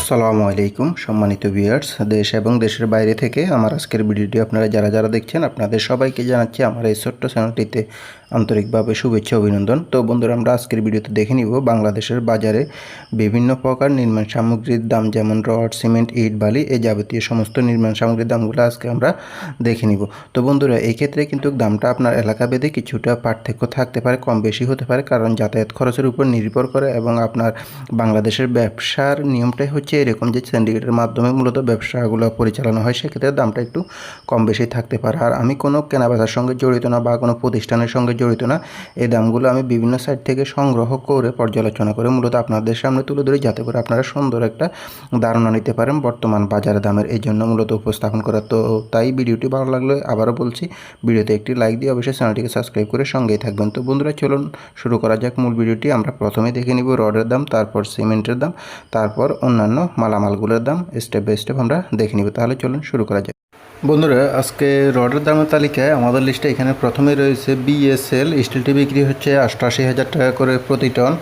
আসসালামু আলাইকুম সম্মানিত ভিউয়ার্স, দেশ এবং দেশের বাইরে থেকে আমার আজকের ভিডিওটি আপনারা যারা দেখছেন আপনাদের সবাইকে জানাচ্ছি আমার এই ছোট্ট চ্যানেলটিতে আন্তরিকভাবে শুভেচ্ছা অভিনন্দন। তো বন্ধুরা, আমরা আজকের ভিডিওতে দেখে নিব বাংলাদেশের বাজারে বিভিন্ন প্রকার নির্মাণ সামগ্রীর দাম, যেমন রড, সিমেন্ট, ইট, বালি, এই যাবতীয় সমস্ত নির্মাণ সামগ্রীর দামগুলো আজকে আমরা দেখে নিব। তো বন্ধুরা, এই ক্ষেত্রে কিন্তু দামটা আপনার এলাকা ভেদে কিছুটা পার্থক্য থাকতে পারে, কম বেশি হতে পারে, কারণ যাতায়াত খরচের উপর নির্ভর করে এবং আপনার বাংলাদেশের ব্যবসার নিয়মটাই হচ্ছে এরকম যে সিন্ডিকেটের মাধ্যমে মূলত ব্যবসাগুলো পরিচালনা হয়, সেক্ষেত্রে দামটা একটু কম বেশি থাকতে পারে। আর আমি কোনো কেনাবেচার সঙ্গে জড়িত না বা কোনো প্রতিষ্ঠানের সঙ্গে জড়িত না, এই দামগুলো আমি বিভিন্ন সাইট থেকে সংগ্রহ করে পর্যালোচনা করে মূলত আপনাদের সামনে তুলে ধরি, যাতে করে আপনারা সুন্দর একটা ধারণা নিতে পারেন বর্তমান বাজার দামের। এই জন্য মূলত উপস্থাপন করা। তো তাই ভিডিওটি ভালো লাগলে আবারও বলছি, ভিডিওতে একটি লাইক দিয়ে অবশ্যই চ্যানেলটিকে সাবস্ক্রাইব করে সঙ্গেই থাকবেন। তো বন্ধুরা, চলুন শুরু করা যাক মূল ভিডিওটি। আমরা প্রথমে দেখে নিব রডের দাম, তারপর সিমেন্টের দাম, তারপর অন্যান্য মালামালগুলোর দাম স্টেপ বাই স্টেপ আমরা দেখে নিব। তাহলে চলুন শুরু করা যাক। বন্ধুরা, আজকে রডের দামের তালিকায় আমাদের লিস্টে এখানে প্রথমে রয়েছে বিএসএল স্টিলটি বিক্রি হচ্ছে 88,000 টাকা করে প্রতি টন,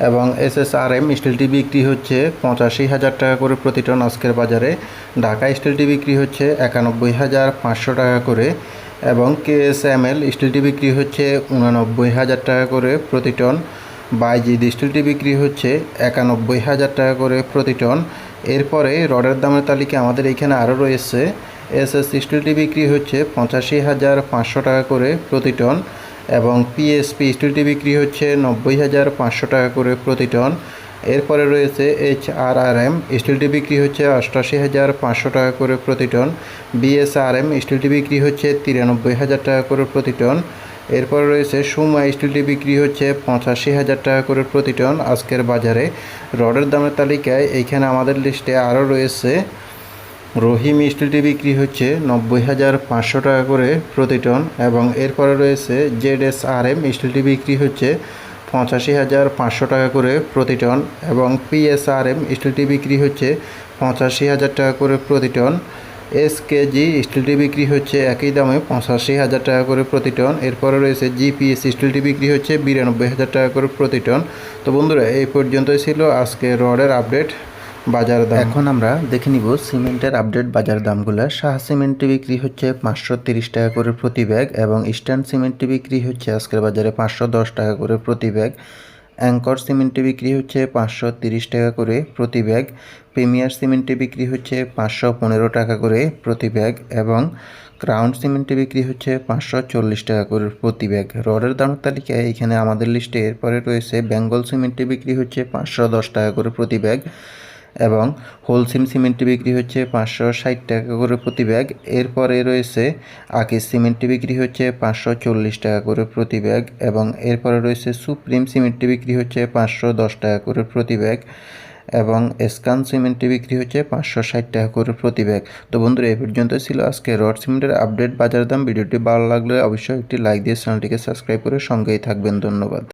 এবং এসএসআরএম স্টিলটি বিক্রি হচ্ছে 85,000 টাকা করে প্রতি টন আজকের বাজারে। ঢাকা স্টিলটি বিক্রি হচ্ছে 91,500 টাকা করে, এবং কেএসএমএল স্টিলটি বিক্রি হচ্ছে 89,000 টাকা করে প্রতি টন। বাইজিদ স্টিলটি বিক্রি হচ্ছে 91,000 টাকা করে প্রতি টন। এরপরে রডের দামের তালিকা আমাদের এখানে আরও রয়েছে। এসএস স্টিলটি বিক্রি হচ্ছে 85,500 টাকা করে প্রতি টন, এবং পিএসপি স্টিলটি বিক্রি হচ্ছে 90,500 টাকা করে প্রতি টন। এরপরে রয়েছে এইচআরআরএম স্টিলটি বিক্রি হচ্ছে 88,500 টাকা করে প্রতি টন। বিএসআরএম স্টিলটি বিক্রি হচ্ছে 93,000 টাকা করে প্রতি টন। এরপরে রয়েছে সুমা স্টিলটি বিক্রি হচ্ছে 85,000 টাকা করে প্রতি টন আজকের বাজারে। রডের দামের তালিকায় এইখানে আমাদের লিস্টে আরও রয়েছে রহিম স্টিলটি বিক্রি হচ্ছে 90,500 টাকা করে প্রতি টন, এবং এরপরে রয়েছে জেডএসআরএম স্টিলটি বিক্রি হচ্ছে 85,500 টাকা করে প্রতি টন, এবং পিএসআরএম স্টিলটি বিক্রি হচ্ছে 85,000 টাকা করে প্রতি টন। এসকেজি স্টিলটি বিক্রি হচ্ছে একই দামে 85,000 টাকা করে প্রতি টন। এরপরে রয়েছে জিপিএস স্টিলটি বিক্রি হচ্ছে 92,000 টাকা করে প্রতি টন। তো বন্ধুরা, এই পর্যন্তই ছিল আজকে রডের আপডেট বাজার দাম। এখন আমরা দেখে নিব সিমেন্টের আপডেট বাজার দামগুলো। শাহ সিমেন্টটি বিক্রি হচ্ছে 530 টাকা করে প্রতি ব্যাগ, এবং ইস্টার্ন সিমেন্টটি বিক্রি হচ্ছে আজকের বাজারে 510 টাকা করে প্রতি ব্যাগ। অ্যাঙ্কর সিমেন্টটি বিক্রি হচ্ছে 530 টাকা করে প্রতি ব্যাগ। প্রিমিয়ার সিমেন্টটি বিক্রি হচ্ছে 515 টাকা করে প্রতি ব্যাগ, এবং ক্রাউন সিমেন্টটি বিক্রি হচ্ছে 540 টাকা করে প্রতি ব্যাগ। রডের দামের তালিকায় এখানে আমাদের লিস্টে এরপরে রয়েছে বেঙ্গল সিমেন্টটি বিক্রি হচ্ছে 510 টাকা করে প্রতি ব্যাগ, এবং হোলসিম সিমেন্টটি বিক্রি হচ্ছে 560 টাকা করে প্রতি ব্যাগ। এরপরে রয়েছে আকিস সিমেন্টটি বিক্রি হচ্ছে 540 টাকা করে প্রতি ব্যাগ, এবং এরপরে রয়েছে সুপ্রিম সিমেন্টটি বিক্রি হচ্ছে 510 টাকা করে প্রতি ব্যাগ, এবং এসকান সিমেন্টটি বিক্রি হচ্ছে 560 টাকা করে প্রতি ব্যাগ। তো বন্ধুরা, এই পর্যন্ত ছিল আজকে রড সিমেন্টের আপডেট বাজার দাম। ভিডিওটি ভালো লাগলে অবশ্যই একটি লাইক দিয়ে চ্যানেলটিকে সাবস্ক্রাইব করে সঙ্গেই থাকবেন। ধন্যবাদ।